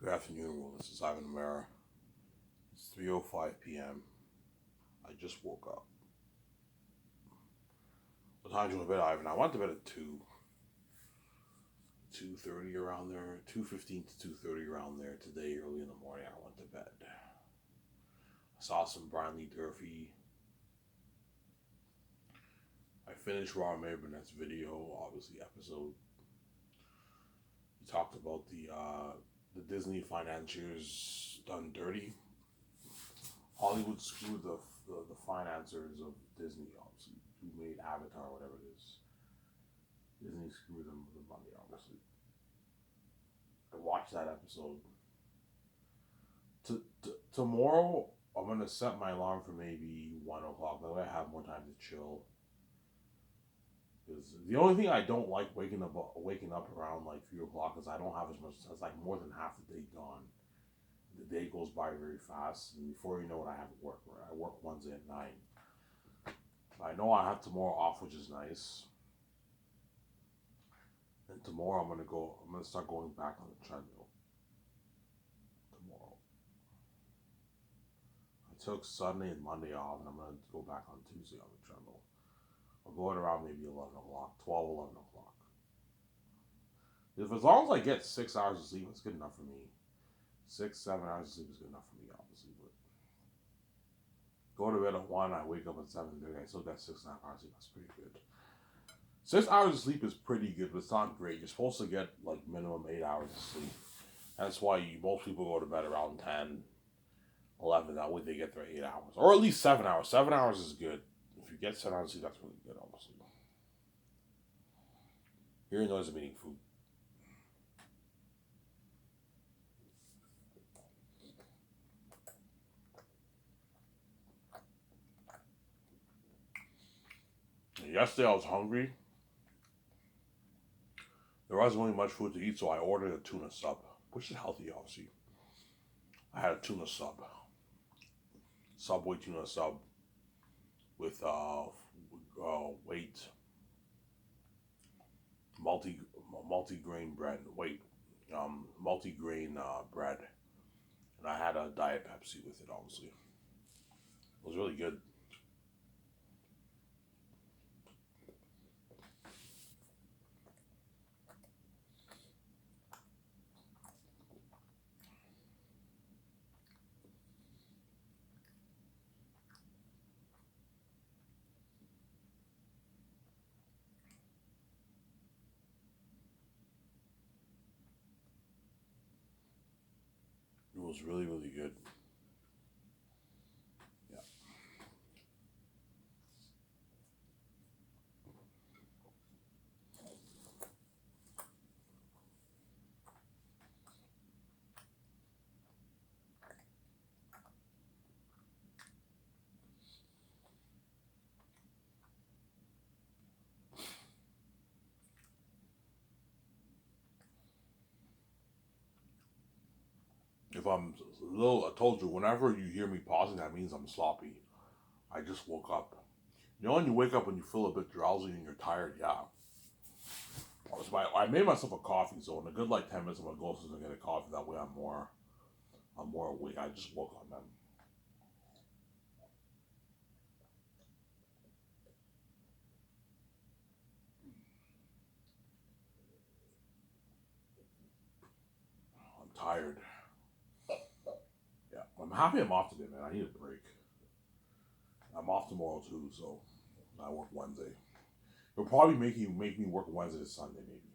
Good afternoon, world. This is Ivan Amara. It's 3:05 p.m. I just woke up. What time did you go to bed, Ivan? I went to bed at 2:30 around there, 2:15 to 2:30 around there today. Early in the morning, I went to bed. I saw some Brian Lee Durfee. I finished Ron Mayburnet's video, obviously episode. He talked about the Disney financiers done dirty. Hollywood screwed the financiers of Disney, obviously, who made Avatar, whatever it is. Disney screwed them with the money, obviously. I watched that episode. Tomorrow, I'm gonna set my alarm for maybe 1 o'clock. That way, I have more time to chill. Because the only thing I don't like waking up around like 3 o'clock is I don't have as much. It's like more than half the day gone. The day goes by very fast, and before you know it, I have work. Right? I work Wednesday at 9. I know I have tomorrow off, which is nice. And tomorrow I'm gonna start going back on the treadmill. Tomorrow. I took Sunday and Monday off, and I'm gonna go back on Tuesday on the treadmill. I'll go at around maybe 11 o'clock, 12, 11 o'clock. If as long as I get 6 hours of sleep, it's good enough for me. 6, 7 hours of sleep is good enough for me, obviously. But go to bed at 1, I wake up at 7:30. I still got 6.5 hours of sleep. That's pretty good. 6 hours of sleep is pretty good, but it's not great. You're supposed to get like minimum 8 hours of sleep. That's why most people go to bed around 10, 11. That way they get their 8 hours, or at least 7 hours. 7 hours is good. If you get 7 hours of sleep, that's really good, obviously. Hearing noise of eating food. Yesterday I was hungry. There wasn't really much food to eat, so I ordered a tuna sub, which is healthy, obviously. I had a tuna sub, Subway tuna sub with wheat multi-grain bread. Multi-grain bread, and I had a Diet Pepsi with it. Obviously, it was really good. It was really really good. Yeah, if I'm a little, I told you, whenever you hear me pausing, that means I'm sloppy. I just woke up. You know when you wake up and you feel a bit drowsy and you're tired, yeah. I made myself a coffee, so in a good like 10 minutes I'm gonna go upstairs and get a coffee. That way I'm more awake. I just woke up, man. I'm tired. Yeah, I'm happy I'm off today, man. I need a break. I'm off tomorrow too, so I work Wednesday. He'll probably make me work Wednesday to Sunday, maybe.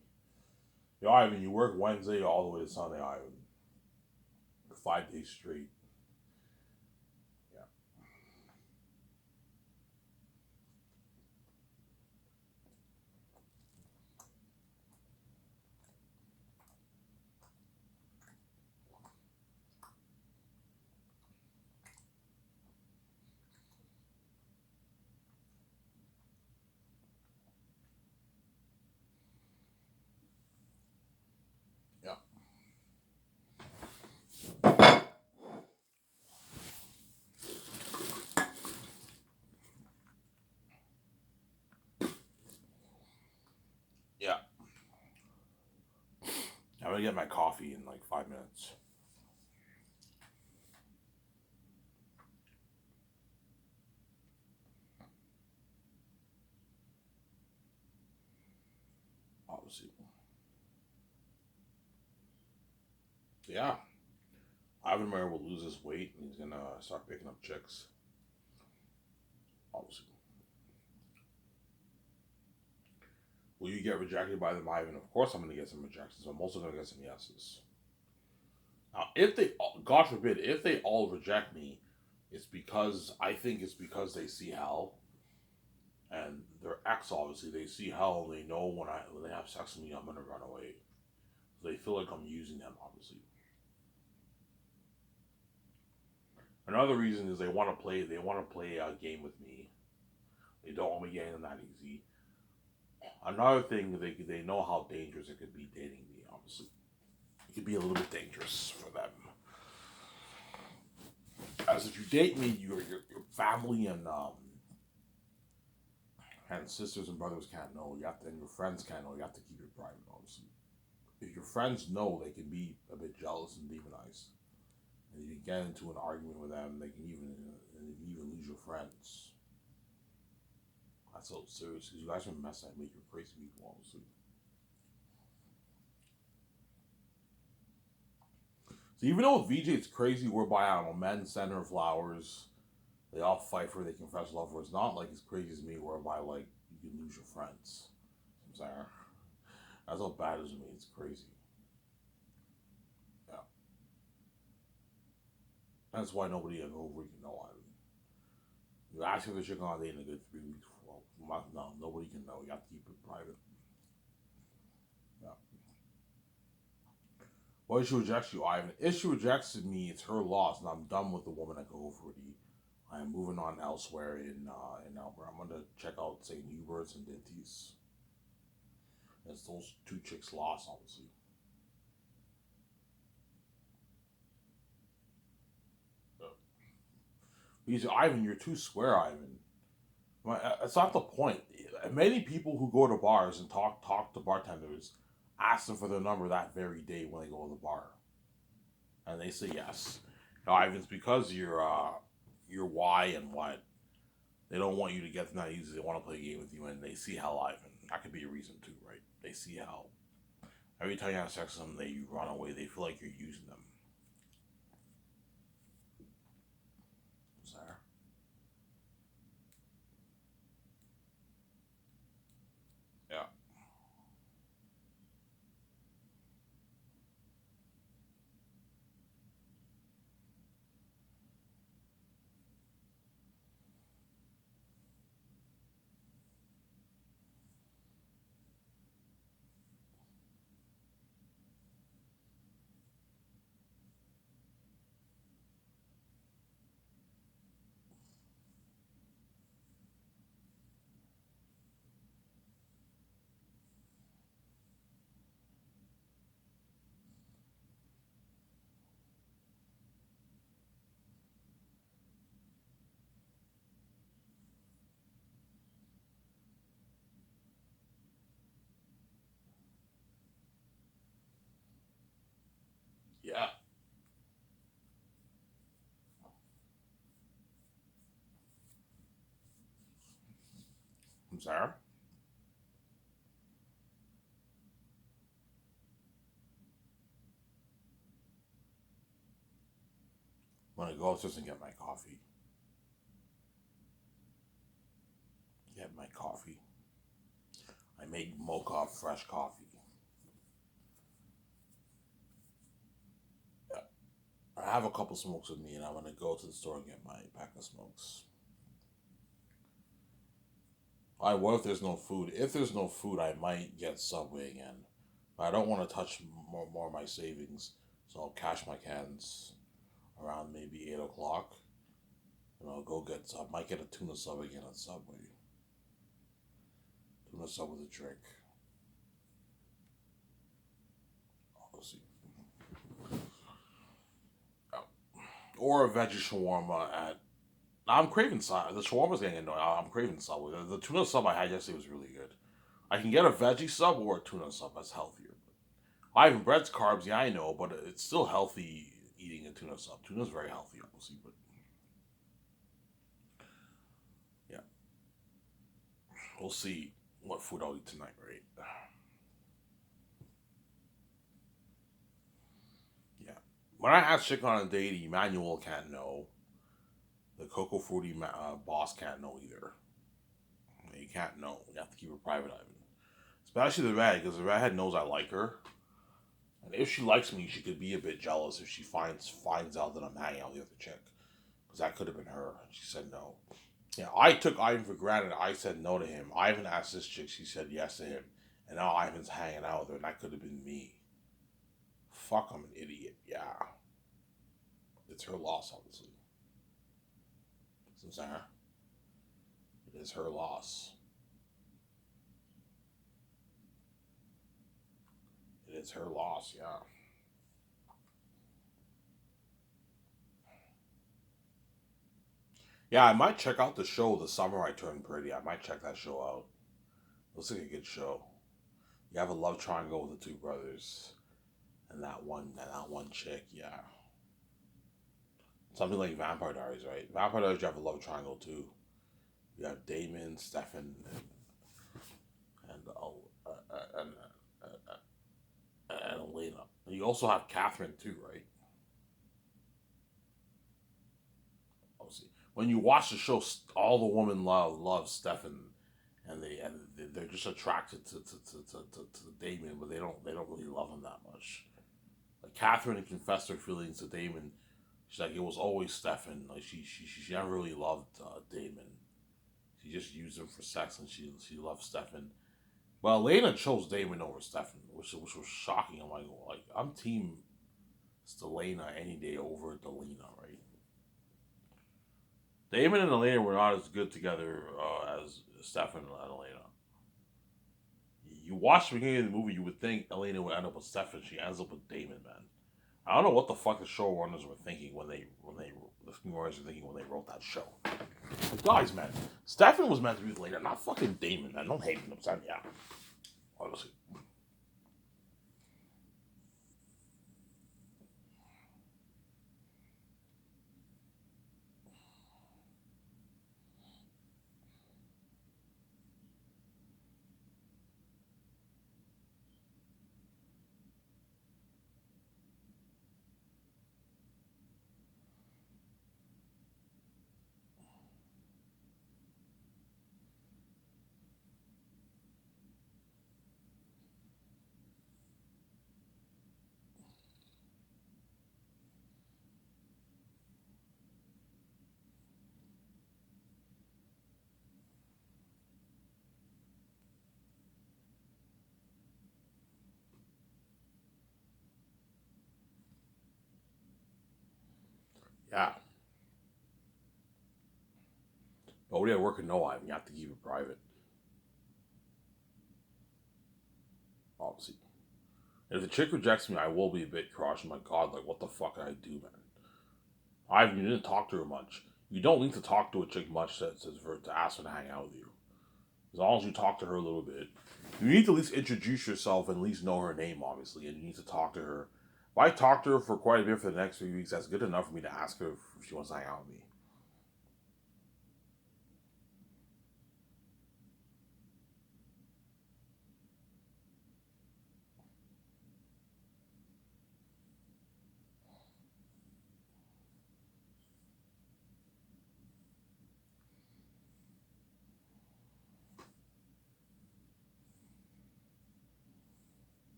You know, Ivan, you work Wednesday all the way to Sunday, Ivan. 5 days straight. Yeah, yeah, yeah. I'm gonna get my coffee in like 5 minutes. Yeah, Ivan Mayer will lose his weight and he's gonna start picking up chicks. Obviously, will you get rejected by them, Ivan? Of course, I'm gonna get some rejections. I'm also gonna get some yeses. Now, if they, God forbid, if they all reject me, it's because they see hell, and their ex obviously they see hell and they know when they have sex with me, I'm gonna run away. So they feel like I'm using them, obviously. Another reason is they want to play a game with me. They don't want me getting them that easy. Another thing, they know how dangerous it could be dating me. Obviously, it could be a little bit dangerous for them. As if you date me, your family and sisters and brothers can't know. You have to, and your friends can't know. You have to keep it private. Obviously, if your friends know, they can be a bit jealous and demonize, and you can get into an argument with them. And you can even lose your friends. That's so serious because you guys are mess that make you crazy people. Obviously. So even though with VJ it's crazy, whereby I don't know, men send her flowers, they all fight for her, they confess love for her. It's not like as crazy as me, whereby like you can lose your friends. I'm sorry, that's how bad it is to me. It's crazy. Yeah, that's why nobody ever over can know. I mean, you ask if the chick on a date in a good 3 weeks. Well, no, nobody can know. You have to keep it private. Yeah. Why she rejects you, Ivan? If she rejects me, it's her loss, and I'm done with the woman at Go for the. I am moving on elsewhere in Alberta. I'm gonna check out St. Hubert's and Dentis. As those two chicks lost, obviously. Because Ivan, you're too square, Ivan. It's not the point. Many people who go to bars and talk to bartenders ask them for their number that very day when they go to the bar, and they say yes. No, Ivan, it's because you're why and what. They don't want you to get them that easy. They want to play a game with you, and they see hell, Ivan. That could be a reason too, right? They see hell. Every time you have sex with them, they run away. They feel like you're using them. Sarah? Yeah. Yeah. I'm sorry. When I go upstairs and get my coffee, get my coffee. I make mocha fresh coffee. Yeah. I have a couple smokes with me, and I'm gonna go to the store and get my pack of smokes. What if there's no food? If there's no food, I might get Subway again. But I don't want to touch more of my savings, so I'll cash my cans around maybe 8 o'clock, and I'll go get. I might get a tuna sub again at Subway. Tuna sub with a drink. I'll see. Oh. Or a veggie shawarma at. I'm craving sub. The shawarma's getting annoying. I'm craving Subway. The tuna sub I had yesterday was really good. I can get a veggie sub or a tuna sub. That's healthier. I have bread's carbs, yeah, I know, but it's still healthy eating a tuna sub. Tuna's very healthy, obviously, but yeah, we'll see what food I'll eat tonight, right? Yeah. when I ask chick on a date, Emmanuel can't know. The Coco Fruity boss can't know either. You can't know. You have to keep it private, Ivan. Especially the red, because the redhead knows I like her. And if she likes me, she could be a bit jealous if she finds out that I'm hanging out with the other chick. Because that could have been her. She said no. Yeah, I took Ivan for granted. I said no to him. Ivan asked this chick. She said yes to him. And now Ivan's hanging out with her, and that could have been me. Fuck, I'm an idiot. Yeah. It's her loss, obviously. So, it is her loss. It is her loss, yeah. Yeah, I might check out the show The Summer I Turned Pretty. I might check that show out. Looks like a good show. You have a love triangle with the two brothers and that one chick, yeah. Something like Vampire Diaries, right? Vampire Diaries, you have a love triangle too. You have Damon, Stefan, and and Elena. You also have Catherine too, right? Obviously, when you watch the show, all the women love Stefan, they're just attracted to Damon, but they don't really love him that much. Like Catherine confessed her feelings to Damon. She's like, it was always Stefan. Like she never really loved Damon. She just used him for sex, and she loved Stefan. Well, Elena chose Damon over Stefan, which was shocking. I'm like I'm team Stelena any day over Delena, right? Damon and Elena were not as good together as Stefan and Elena. You watch the beginning of the movie, you would think Elena would end up with Stefan. She ends up with Damon, man. I don't know what the fuck the showrunners were thinking the screenwriters were thinking when they wrote that show. But guys, man, Stefan was meant to be with Elena, not fucking Damon, man. Don't hate him, yeah. Honestly. Yeah. Nobody at work can know Ivan. You have to keep it private, obviously. If the chick rejects me, I will be a bit crushed. My God, like, what the fuck did I do, man? Ivan, you didn't talk to her much. You don't need to talk to a chick much to ask her to hang out with you. As long as you talk to her a little bit. You need to at least introduce yourself and at least know her name, obviously, and you need to talk to her. If I talk to her for quite a bit for the next 3 weeks, that's good enough for me to ask her if she wants to hang out with me.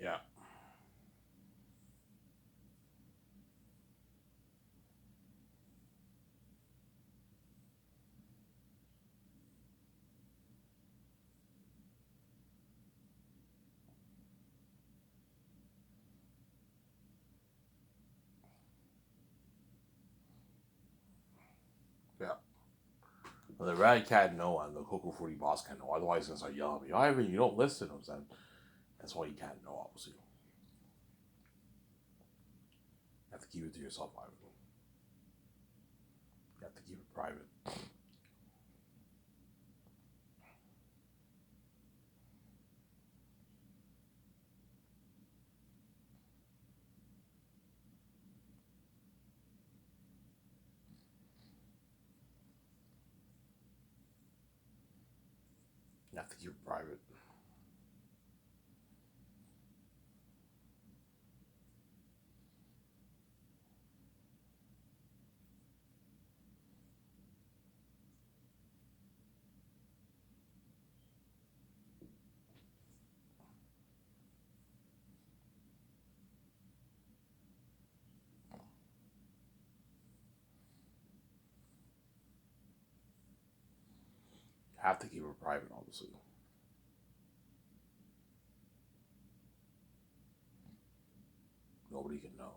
Yeah. Yeah. Well, the Rad Cat know and the Coco Fruity boss can't know. Otherwise, he's going to start yelling at me. Ivan, you don't listen. I'm saying. That's why you can't know, obviously. You have to keep it to yourself, Ivan. You have to keep it private. You have to keep it private. Have to keep it private, obviously. Nobody can know.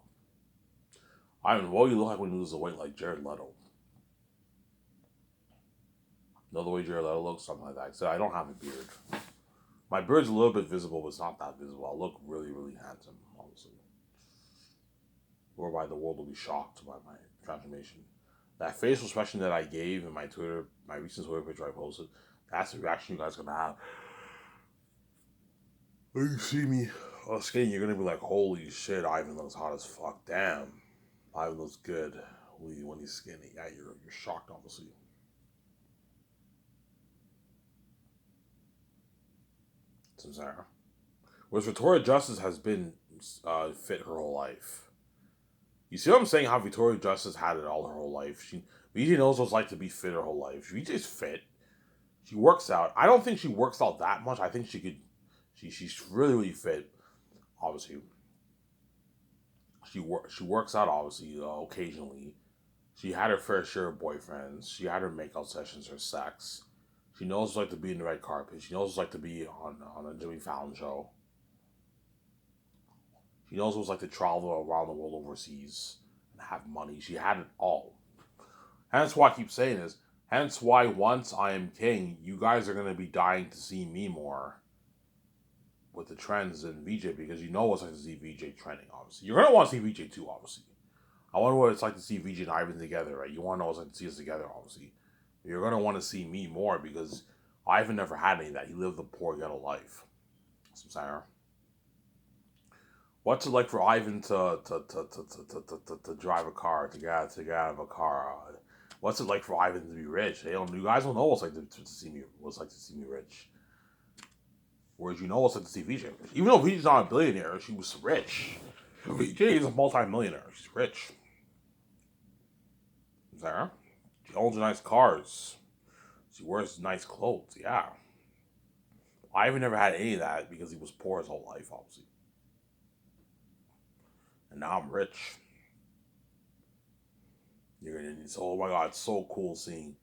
I mean, what you look like when you lose the weight, like Jared Leto. Know the way Jared Leto looks, something like that. So I don't have a beard. My beard's a little bit visible, but it's not that visible. I look really, really handsome, obviously. Whereby the world will be shocked by my transformation. That facial expression that I gave in my Twitter, my recent Twitter picture I posted, that's the reaction you guys are gonna have. When you see me skinny, you're gonna be like, "Holy shit, Ivan looks hot as fuck." Damn, Ivan looks good when he's skinny. Yeah, you're shocked, obviously. So Sarah. Whereas Victoria Justice has been fit her whole life. You see what I'm saying? How Victoria Justice had it all her whole life. VJ knows what it's like to be fit her whole life. VJ's fit. She works out. I don't think she works out that much. I think she could. She's really really fit. Obviously, she works out obviously occasionally. She had her fair share of boyfriends. She had her makeout sessions, her sex. She knows what it's like to be in the red carpet. She knows what it's like to be on a Jimmy Fallon show. She knows what it's like to travel around the world overseas and have money. She had it all. Hence why I keep saying this. Hence why once I am king, you guys are gonna be dying to see me more with the trends in VJ because you know what's like to see VJ trending, obviously. You're gonna want to see VJ too, obviously. I wonder what it's like to see VJ and Ivan together, right? You wanna know what it's like to see us together, obviously. You're gonna want to see me more because Ivan never had any of that. He lived the poor ghetto life. Some Sarah. What's it like for Ivan to drive a car, to get out of a car? What's it like for Ivan to be rich? You guys don't know what's like to see me. What's like to see me rich. Whereas you know what's like to see VJ rich. Even though VJ's not a billionaire, she was rich. VJ is a multi-millionaire. She's rich. Sarah, she owns nice cars. She wears nice clothes. Yeah. Ivan never had any of that because he was poor his whole life, obviously. And now I'm rich. So oh my god, it's so cool seeing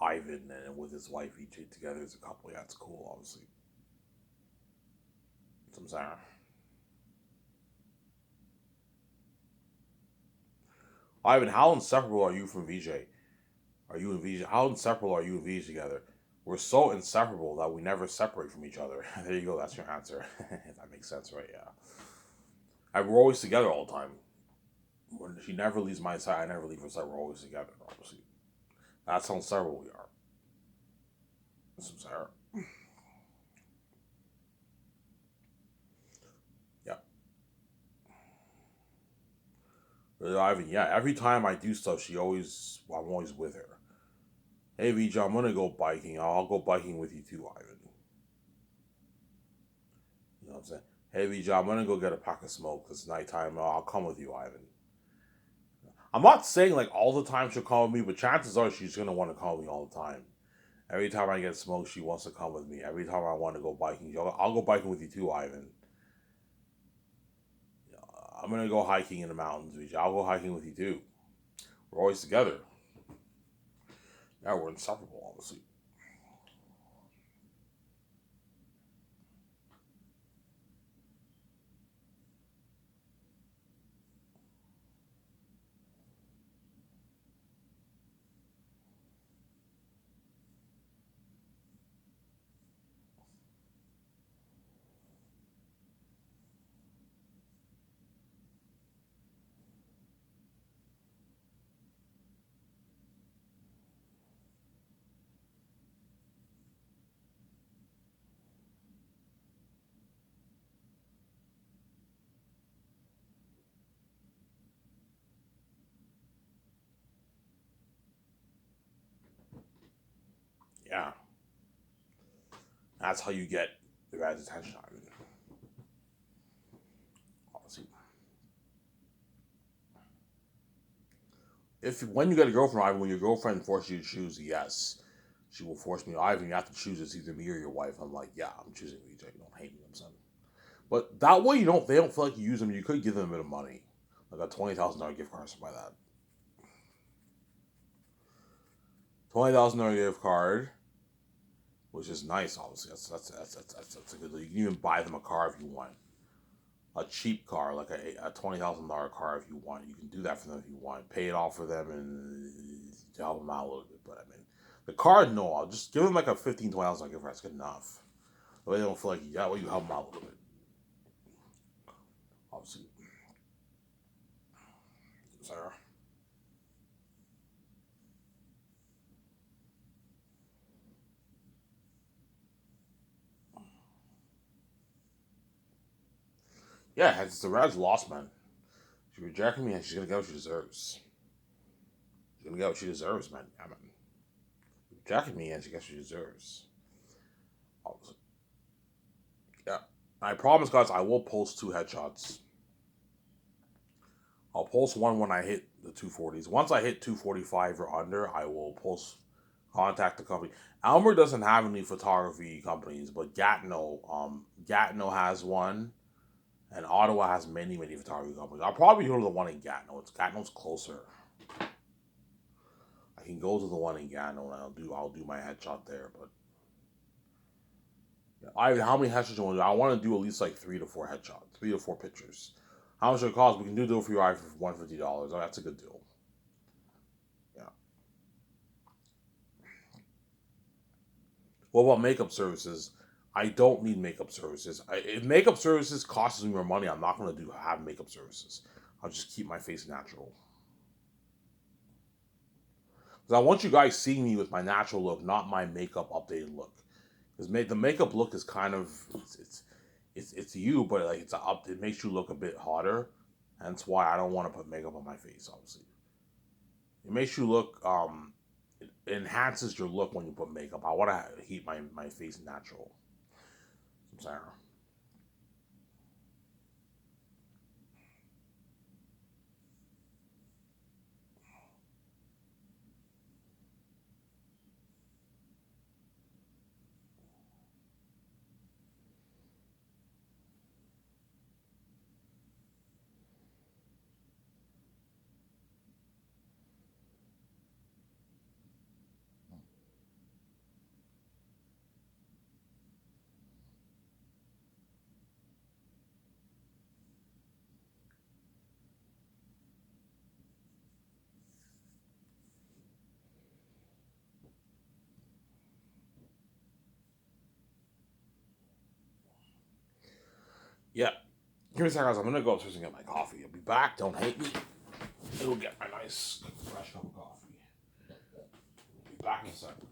Ivan and with his wife EJ together as a couple. Yeah, it's cool, obviously. I'm saying. Ivan, how inseparable are you from VJ? Are you and VJ? How inseparable are you and VJ together? We're so inseparable that we never separate from each other. There you go. That's your answer. That makes sense, right? Yeah. We're always together all the time. When she never leaves my side, I never leave her side. We're always together, obviously. That's how inseparable we are. Some Sarah. Yeah. But Ivan, yeah. Every time I do stuff, I'm always with her. Hey, VJ, I'm gonna go biking. I'll go biking with you too, Ivan. You know what I'm saying? Hey, VJ, I'm gonna go get a pack of smoke. It's nighttime. I'll come with you, Ivan. I'm not saying like all the time she'll come with me, but chances are she's gonna want to call me all the time. Every time I get smoke, she wants to come with me. Every time I want to go biking, I'll go biking with you too, Ivan. I'm gonna go hiking in the mountains, VJ. I'll go hiking with you too. We're always together. Yeah, we're inseparable, obviously. Yeah, that's how you get the guy's attention, Ivan. Obviously, if when you get a girlfriend, Ivan, when your girlfriend forces you to choose, yes, she will force me. Ivan, you have to choose. It's either me or your wife. I'm like, yeah, I'm choosing VJ. Don't hate me, I'm saying. But that way, they don't feel like you use them. You could give them a bit of money, like a $20,000 gift card, something like that. $20,000 gift card. which is nice. Obviously, that's a good. You can even buy them a car if you want a cheap car, like a $20,000 car if you want. You can do that for them if you want. Pay it off for them and help them out a little bit. But I mean, the car, no, I'll just give them like a 15, $20,000 gift card. That's good enough. The way they don't feel like well, you help them out a little bit. Obviously, Sarah. Yeah, it's the Reds lost, man. She rejected me, and she's gonna get what she deserves. She's gonna get what she deserves, man. Yeah, man. Rejected me, and she gets what she deserves. Obviously. Yeah. I promise, guys, I will post 2 headshots. I'll post one when I hit the 240s. Once I hit 245 or under, I will post contact the company. Elmer doesn't have any photography companies, but Gatineau has one, and Ottawa has many photography companies. I'll probably go to the one in Gatineau. Gatineau's closer. I can go to the one in Gatineau and I'll do my headshot there. But yeah, how many headshots do you want to do? I want to do at least like 3 to 4 headshots, 3 to 4 pictures. How much it cost? We can do it for you for $150. Oh, that's a good deal. Yeah. What about makeup services? I don't need makeup services. If makeup services costs me more money, I'm not gonna have makeup services. I'll just keep my face natural. Because I want you guys seeing me with my natural look, not my makeup updated look. Because the makeup look is kind of it's you, but like it makes you look a bit hotter. That's why I don't want to put makeup on my face. Obviously, it makes you look it enhances your look when you put makeup. I want to keep my face natural. I'm sorry. Yeah. Give me a second, guys. I'm gonna go upstairs and get my coffee. I'll be back. Don't hate me. I'll get my nice fresh cup of coffee. Be back in a second.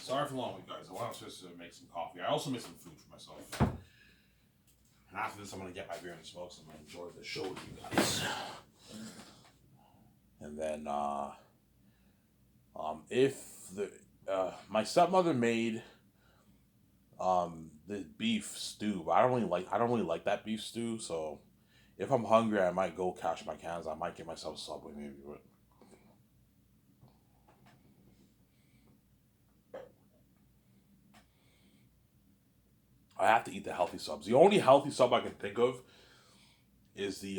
Sorry for the long week, guys. I went upstairs to make some coffee. I also made some food for myself. And after this, I'm gonna get my beer and smoke, so I'm gonna enjoy the show with you guys. And then, if the my stepmother made the beef stew, but I don't really like that beef stew. So if I'm hungry, I might go cash my cans. I might get myself a Subway maybe, but. I have to eat the healthy subs. The only healthy sub I can think of is the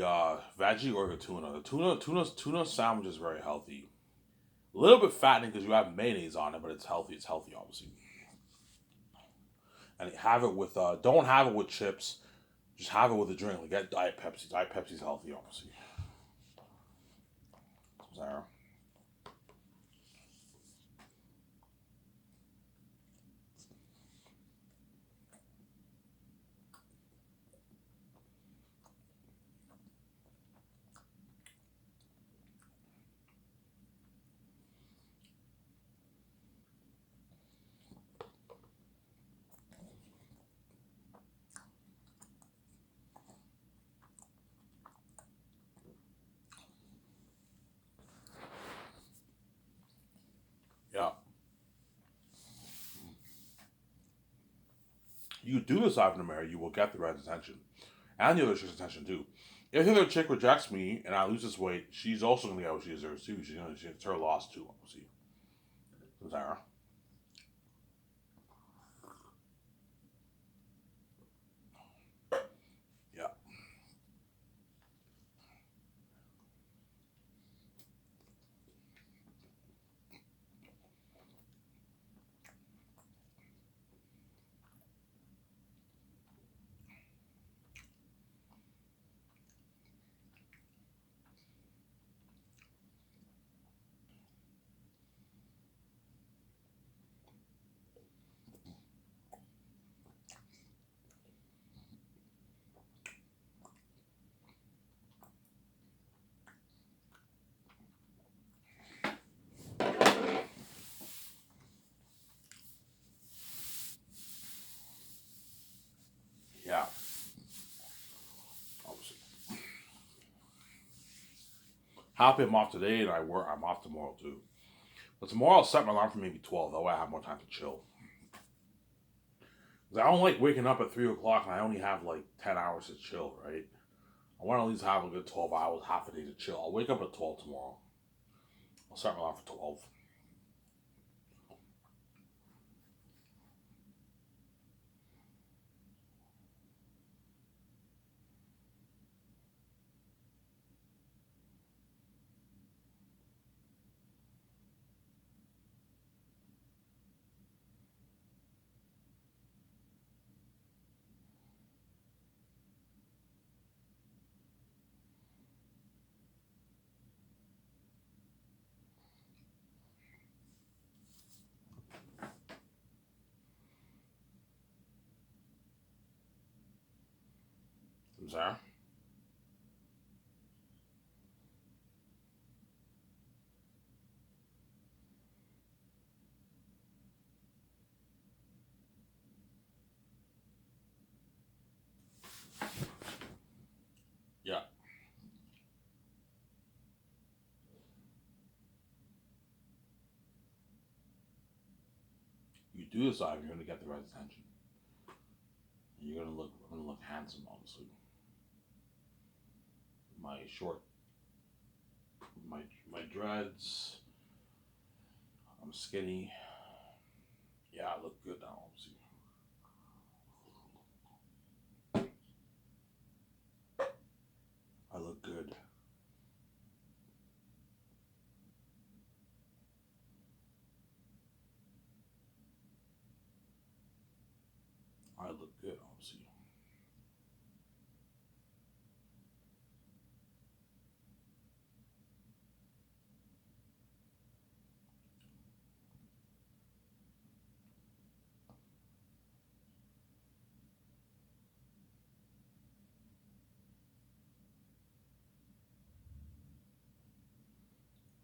veggie or the tuna. The tuna sandwich is very healthy. A little bit fattening because you have mayonnaise on it, but it's healthy. It's healthy, obviously. And have it with don't have it with chips. Just have it with a drink. Like get Diet Pepsi. Diet Pepsi's healthy, obviously. Sarah. Yeah. You do this out in America, you will get the right attention. And the other chick's attention too. If the other chick rejects me and I lose this weight, she's also gonna get what she deserves too. It's her loss too, obviously. Sarah. Yeah. Yeah. Obviously. Happy I'm off today and I'm off tomorrow too. But tomorrow I'll set my alarm for maybe 12. That way I have more time to chill. 'Cause I don't like waking up at 3 o'clock and I only have like 10 hours to chill, right? I want to at least have a good 12 hours, half a day to chill. I'll wake up at 12 tomorrow. I'll set my alarm for 12. I'm sorry? Yeah. You do this live, you're going to get the right attention. And I'm gonna look handsome, obviously. My short, my dreads. I'm skinny. Yeah, I look good now, obviously. I look good. I look good, obviously.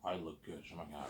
I look good. Show my camera.